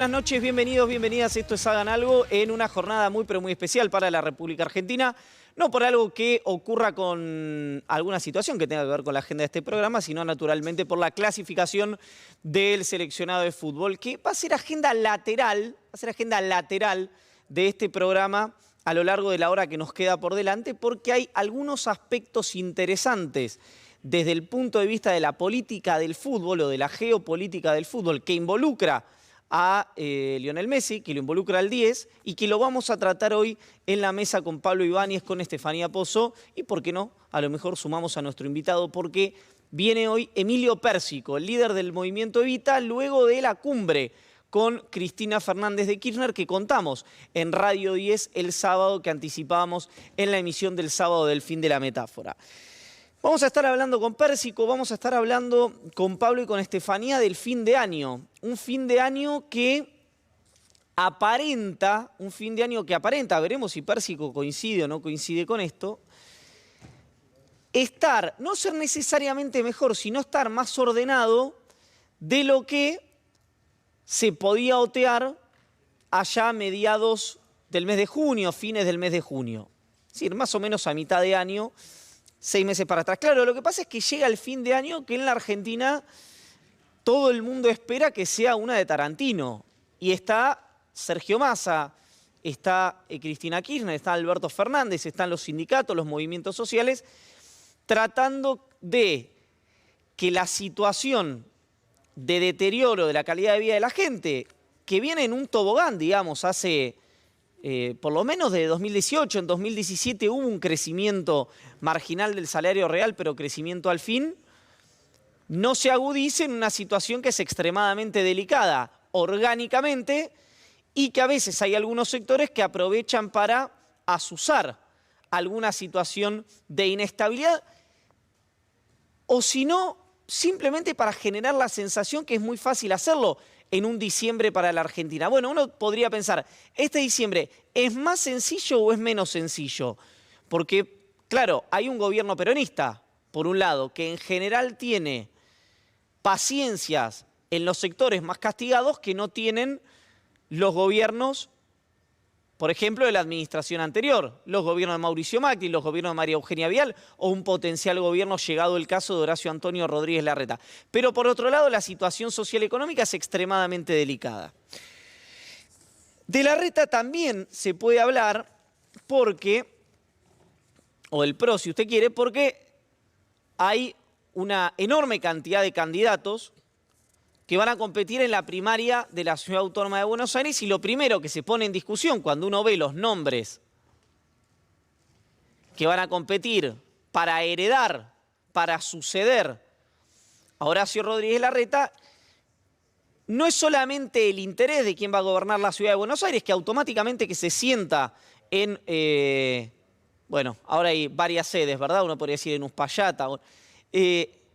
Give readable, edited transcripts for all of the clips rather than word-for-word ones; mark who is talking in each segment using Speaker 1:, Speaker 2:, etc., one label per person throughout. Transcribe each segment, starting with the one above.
Speaker 1: Buenas noches, bienvenidos, bienvenidas. Esto es Hagan Algo en una jornada muy pero muy especial para la República Argentina. No por algo que ocurra con alguna situación que tenga que ver con la agenda de este programa, sino naturalmente por la clasificación del seleccionado de fútbol, que va a ser agenda lateral, de este programa a lo largo de la hora que nos queda por delante, porque hay algunos aspectos interesantes desde el punto de vista de la política del fútbol o de la geopolítica del fútbol que involucra a Lionel Messi, que lo involucra al 10 y que lo vamos a tratar hoy en la mesa con Pablo Ibáñez, con Estefanía Pozo y, ¿por qué no? A lo mejor sumamos a nuestro invitado porque viene hoy Emilio Pérsico, el líder del movimiento Evita, luego de la cumbre con Cristina Fernández de Kirchner que contamos en Radio 10 el sábado, que anticipábamos en la emisión del sábado del fin de la metáfora. Vamos a estar hablando con Pérsico, vamos a estar hablando con Pablo y con Estefanía del fin de año. Un fin de año que aparenta, veremos si Pérsico coincide o no coincide con esto, no ser necesariamente mejor, sino estar más ordenado de lo que se podía otear allá a mediados del mes de junio, fines del mes de junio. Es decir, más o menos a mitad de año, 6 meses para atrás. Claro, lo que pasa es que llega el fin de año que en la Argentina todo el mundo espera que sea una de Tarantino. Y está Sergio Massa, está Cristina Kirchner, está Alberto Fernández, están los sindicatos, los movimientos sociales, tratando de que la situación de deterioro de la calidad de vida de la gente, que viene en un tobogán, digamos, hace por lo menos de 2018, en 2017 hubo un crecimiento marginal del salario real, pero crecimiento al fin, no se agudice en una situación que es extremadamente delicada orgánicamente y que a veces hay algunos sectores que aprovechan para azuzar alguna situación de inestabilidad o si no, simplemente para generar la sensación que es muy fácil hacerlo en un diciembre para la Argentina. Bueno, uno podría pensar, ¿este diciembre es más sencillo o es menos sencillo? Porque, claro, hay un gobierno peronista, por un lado, que en general tiene paciencias en los sectores más castigados que no tienen los gobiernos, por ejemplo, de la administración anterior, los gobiernos de Mauricio Macri, los gobiernos de María Eugenia Vidal o un potencial gobierno llegado el caso de Horacio Antonio Rodríguez Larreta. Pero por otro lado, la situación social y económica es extremadamente delicada. De Larreta también se puede hablar porque, o del PRO si usted quiere, porque hay una enorme cantidad de candidatos que van a competir en la primaria de la Ciudad Autónoma de Buenos Aires y lo primero que se pone en discusión cuando uno ve los nombres que van a competir para heredar, para suceder a Horacio Rodríguez Larreta, no es solamente el interés de quién va a gobernar la Ciudad de Buenos Aires, que automáticamente que se sienta en, bueno, ahora hay varias sedes, ¿verdad? Uno podría decir en Uspallata,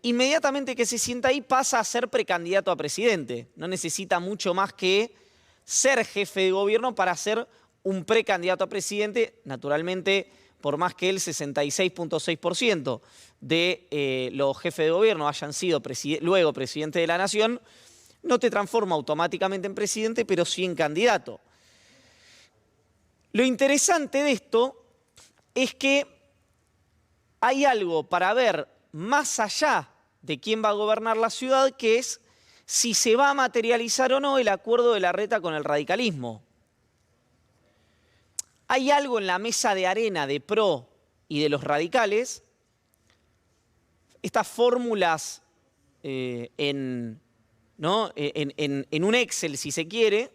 Speaker 1: inmediatamente que se sienta ahí pasa a ser precandidato a presidente. No necesita mucho más que ser jefe de gobierno para ser un precandidato a presidente. Naturalmente, por más que el 66.6% de los jefes de gobierno hayan sido luego presidente de la nación, no te transforma automáticamente en presidente, pero sí en candidato. Lo interesante de esto es que hay algo para ver más allá de quién va a gobernar la ciudad, que es si se va a materializar o no el acuerdo de Larreta con el radicalismo. Hay algo en la mesa de arena de PRO y de los radicales, estas fórmulas en un Excel, si se quiere,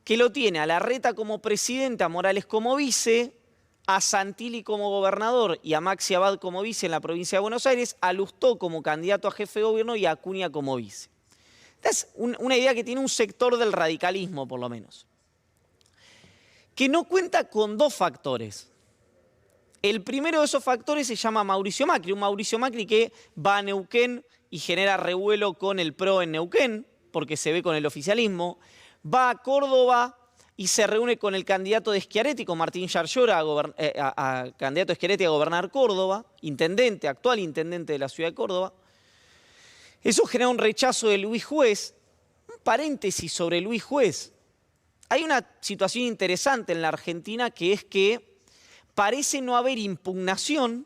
Speaker 1: que lo tiene a Larreta como presidente, a Morales como vice, a Santilli como gobernador y a Maxi Abad como vice en la provincia de Buenos Aires, a Lustó como candidato a jefe de gobierno y a Acuña como vice. Esta es una idea que tiene un sector del radicalismo, por lo menos, que no cuenta con dos factores. El primero de esos factores se llama Mauricio Macri, un Mauricio Macri que va a Neuquén y genera revuelo con el PRO en Neuquén, porque se ve con el oficialismo, va a Córdoba y se reúne con el candidato de Schiaretti, con Martín Yarlora, candidato de Schiaretti a gobernar Córdoba, actual intendente de la ciudad de Córdoba. Eso genera un rechazo de Luis Juez, un paréntesis sobre Luis Juez. Hay una situación interesante en la Argentina que es que parece no haber impugnación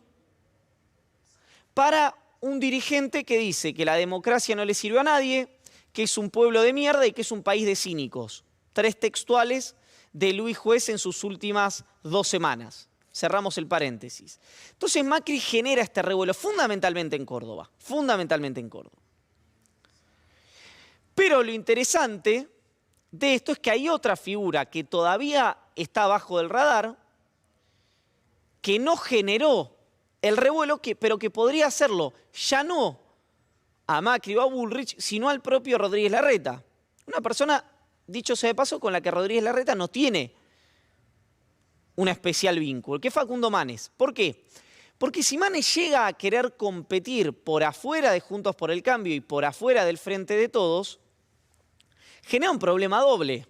Speaker 1: para un dirigente que dice que la democracia no le sirve a nadie, que es un pueblo de mierda y que es un país de cínicos. 3 textuales de Luis Juez en sus últimas 2 semanas. Cerramos el paréntesis. Entonces Macri genera este revuelo fundamentalmente en Córdoba. Fundamentalmente en Córdoba. Pero lo interesante de esto es que hay otra figura que todavía está bajo del radar, que no generó el revuelo, pero que podría hacerlo ya no a Macri o a Bullrich, sino al propio Rodríguez Larreta. Una persona, dicho sea de paso, con la que Rodríguez Larreta no tiene un especial vínculo, que es Facundo Manes. ¿Por qué? Porque si Manes llega a querer competir por afuera de Juntos por el Cambio y por afuera del Frente de Todos, genera un problema doble.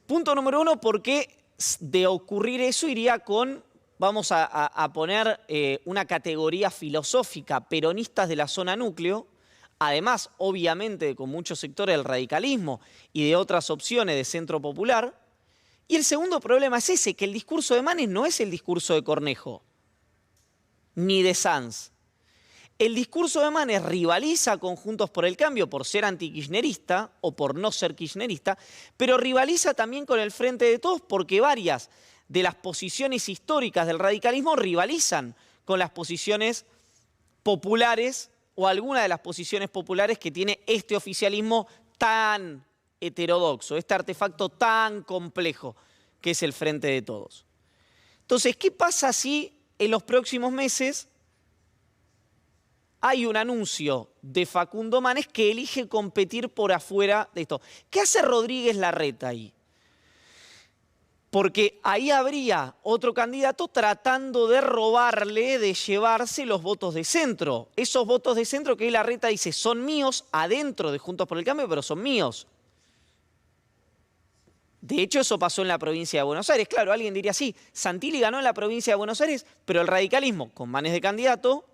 Speaker 1: Punto número 1, porque de ocurrir eso iría con, vamos a poner una categoría filosófica, peronistas de la zona núcleo, además obviamente con muchos sectores del radicalismo y de otras opciones de centro popular. Y el segundo problema es ese, que el discurso de Manes no es el discurso de Cornejo, ni de Sanz. El discurso de Manes rivaliza con Juntos por el Cambio por ser antikirchnerista o por no ser kirchnerista, pero rivaliza también con el Frente de Todos porque varias de las posiciones históricas del radicalismo rivalizan con las posiciones populares o algunas de las posiciones populares que tiene este oficialismo tan heterodoxo, este artefacto tan complejo que es el Frente de Todos. Entonces, ¿qué pasa si en los próximos meses hay un anuncio de Facundo Manes que elige competir por afuera de esto? ¿Qué hace Rodríguez Larreta ahí? Porque ahí habría otro candidato tratando de robarle, de llevarse los votos de centro. Esos votos de centro que Larreta dice son míos adentro de Juntos por el Cambio, pero son míos. De hecho, eso pasó en la provincia de Buenos Aires. Claro, alguien diría, sí, Santilli ganó en la provincia de Buenos Aires, pero el radicalismo, con Manes de candidato,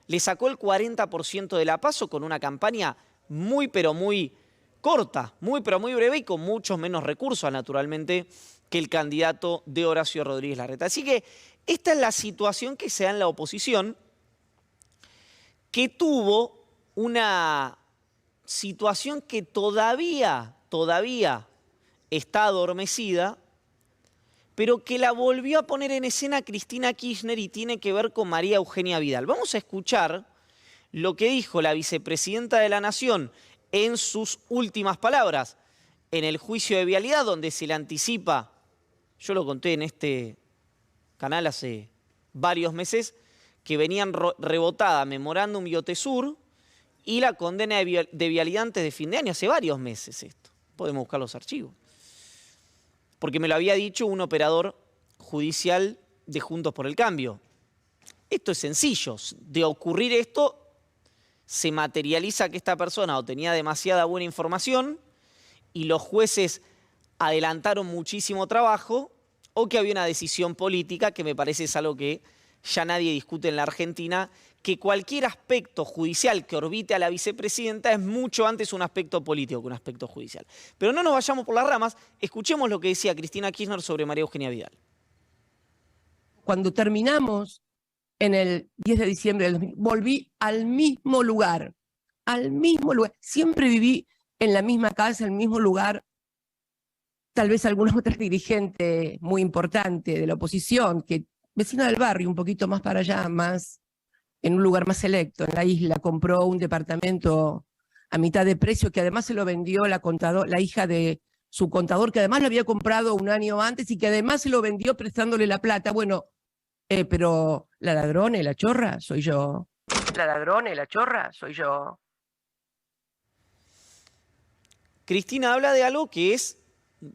Speaker 1: le sacó el 40% de la PASO con una campaña muy, pero muy corta, muy, pero muy breve y con muchos menos recursos, naturalmente, que el candidato de Horacio Rodríguez Larreta. Así que esta es la situación que se da en la oposición, que tuvo una situación que todavía está adormecida, pero que la volvió a poner en escena Cristina Kirchner y tiene que ver con María Eugenia Vidal. Vamos a escuchar lo que dijo la vicepresidenta de la Nación en sus últimas palabras, en el juicio de vialidad, donde se le anticipa, yo lo conté en este canal hace varios meses, que venían rebotada Memorándum y Otesur y la condena de vialidad antes de fin de año, hace varios meses esto. Podemos buscar los archivos. Porque me lo había dicho un operador judicial de Juntos por el Cambio. Esto es sencillo. De ocurrir esto, se materializa que esta persona o tenía demasiada buena información y los jueces adelantaron muchísimo trabajo, o que había una decisión política, que me parece es algo que ya nadie discute en la Argentina, que cualquier aspecto judicial que orbite a la vicepresidenta es mucho antes un aspecto político que un aspecto judicial. Pero no nos vayamos por las ramas, escuchemos lo que decía Cristina Kirchner sobre María Eugenia Vidal.
Speaker 2: Cuando terminamos en el 10 de diciembre del 2000, volví al mismo lugar, Siempre viví en la misma casa, en el mismo lugar. Tal vez alguna otra dirigente muy importante de la oposición, que vecina del barrio, un poquito más para allá, más en un lugar más selecto, en la isla, compró un departamento a mitad de precio, que además se lo vendió la hija de su contador, que además lo había comprado un año antes y que además se lo vendió prestándole la plata. Bueno, pero la ladrona y la chorra soy yo. La ladrona y la chorra soy yo.
Speaker 1: Cristina habla de algo que es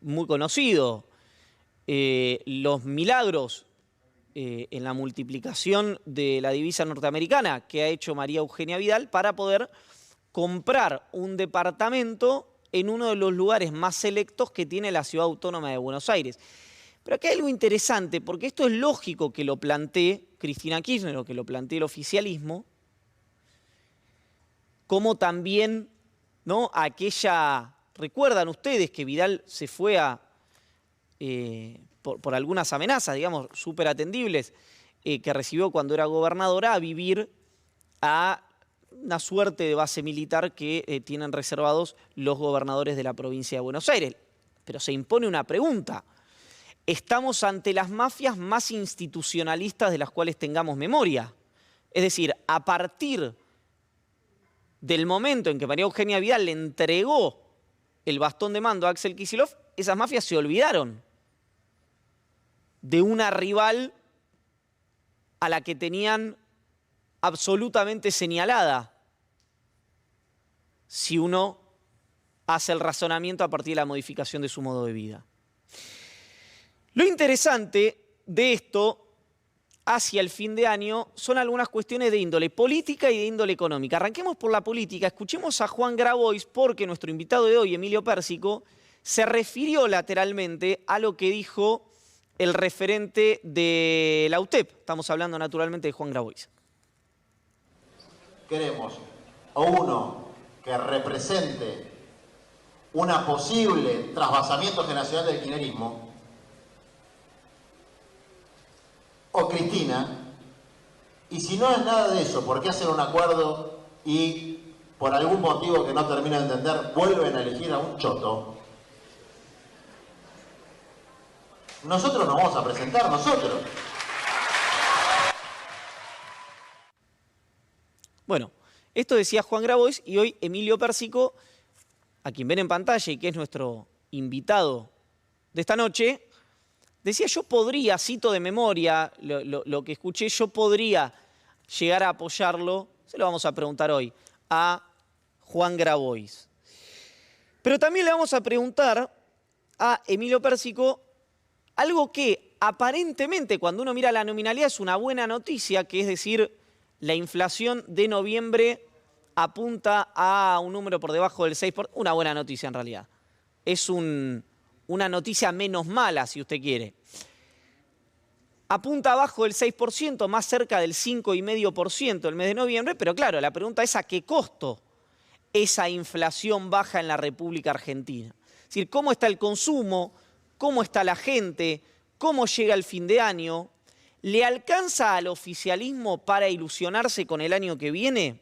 Speaker 1: muy conocido. Los milagros en la multiplicación de la divisa norteamericana que ha hecho María Eugenia Vidal para poder comprar un departamento en uno de los lugares más selectos que tiene la Ciudad Autónoma de Buenos Aires. Pero aquí hay algo interesante, porque esto es lógico que lo plantee Cristina Kirchner o que lo plantee el oficialismo, como también ¿no? ¿Recuerdan ustedes que Vidal se fue por algunas amenazas, digamos, súper atendibles, que recibió cuando era gobernadora, a vivir a una suerte de base militar que tienen reservados los gobernadores de la provincia de Buenos Aires? Pero se impone una pregunta. ¿Estamos ante las mafias más institucionalistas de las cuales tengamos memoria? Es decir, a partir del momento en que María Eugenia Vidal le entregó el bastón de mando a Axel Kicillof, esas mafias se olvidaron de una rival a la que tenían absolutamente señalada, si uno hace el razonamiento a partir de la modificación de su modo de vida. Lo interesante de esto hacia el fin de año son algunas cuestiones de índole política y de índole económica. Arranquemos por la política, escuchemos a Juan Grabois porque nuestro invitado de hoy, Emilio Pérsico, se refirió lateralmente a lo que dijo el referente de la UTEP. Estamos hablando naturalmente de Juan Grabois.
Speaker 3: Queremos o uno que represente una posible trasvasamiento generacional del kirchnerismo, o Cristina, y si no es nada de eso, ¿por qué hacer un acuerdo y por algún motivo que no termino de entender vuelven a elegir a un choto? Nosotros nos vamos a presentar, nosotros.
Speaker 1: Bueno, esto decía Juan Grabois y hoy Emilio Pérsico, a quien ven en pantalla y que es nuestro invitado de esta noche, decía, yo podría, cito de memoria lo que escuché, yo podría llegar a apoyarlo, se lo vamos a preguntar hoy, a Juan Grabois. Pero también le vamos a preguntar a Emilio Pérsico algo que aparentemente cuando uno mira la nominalidad es una buena noticia, que es decir, la inflación de noviembre apunta a un número por debajo del 6%, una buena noticia en realidad. Es una noticia menos mala, si usted quiere. Apunta abajo del 6%, más cerca del 5,5% el mes de noviembre, pero claro, la pregunta es a qué costo esa inflación baja en la República Argentina. Es decir, ¿cómo está el consumo? ¿Cómo está la gente? ¿Cómo llega el fin de año? ¿Le alcanza al oficialismo para ilusionarse con el año que viene?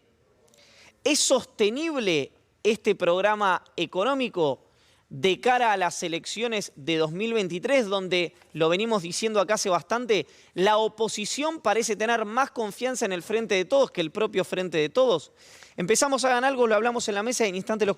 Speaker 1: ¿Es sostenible este programa económico de cara a las elecciones de 2023, donde, lo venimos diciendo acá hace bastante, la oposición parece tener más confianza en el Frente de Todos que el propio Frente de Todos? Empezamos a ganar algo, lo hablamos en la mesa y en instantes los